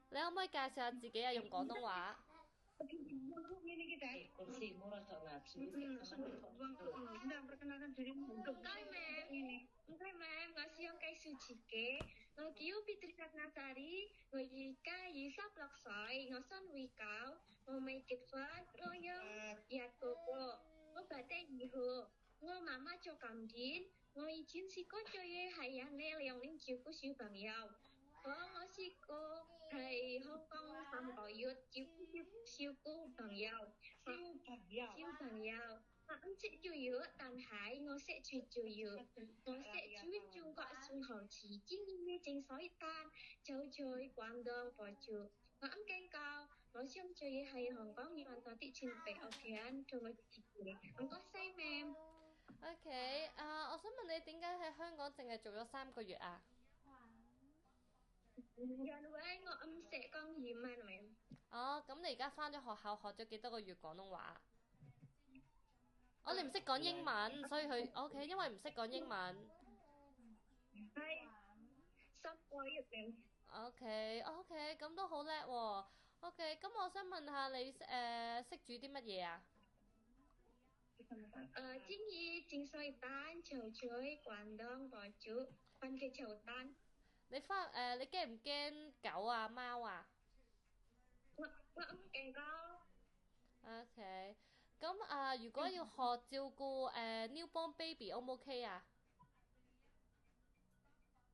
你可唔可以介紹下自己啊？用廣東話。Perkenalkan dirimu. Enggak, Mem. Enggak, Mem. Nggak sih yang kayak suci Ngo kiu Fitri Ratnasari, ngo Yika Yisa Plaksoy, ngo Son Wikau, ngo Mai Kit Fat, Royong, Yat Koko, ngo Bate Yiho, ngo Mama Cho Kam Din, ngo Ijin Siko Cho Ye Hayang Ne Leong Ling Chiu Ku Siu Bang Yao. Ngo Siko Hay Hong Kong Sam Có Yut Chiu Ku Siu Ku Bang Yao. Siêu Bang Yao. Anh sẽ chủ yếu Tàn Hải, Ngô sẽ chủ yếu Ngô sẽ chú Trung gọi xuân hậu chỉ chính như chính sói tan châu chơi Quảng Đông bỏ chủ Ngô âm canh cao Ngô xem chơi hay Hồng Kông như hoàn toàn thị trình về Ocean trong một thị trường Ngô có say mềm OK，我想問你點解喺香港淨係做咗3個月啊？Gần với Ngô âm sẽ con gì mà mềm 哦，咁你而家返咗學校學咗幾多個月廣東話？哦，你唔識講英文，所以佢 OK，因為唔識講英文。hay sắp qua được mềm OK OK，咁都好叻喎。OK，咁我想問下你識煮啲乜嘢啊？chính như chính sói tan châu chơi Quảng Đông bỏ chủ Văn cái châu tan 你驚唔驚狗啊貓啊Ngô âm canh cao ？OK，咁如果要學照顧newborn baby，O 唔 OK 啊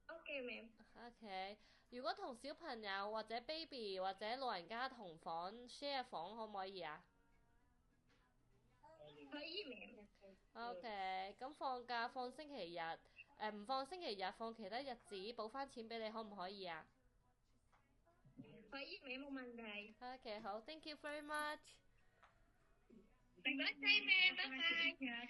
ok mềm ？OK，如果同小朋友或者 baby 或者老人家同房 share 房可唔可以啊？可以mềm OK，咁放假放星期日，唔放星期日，放其他日子補翻錢俾你，可唔可以啊可以mềm một màn đầy ？OK，好，Thank you very much。Bye bye mềm bye bye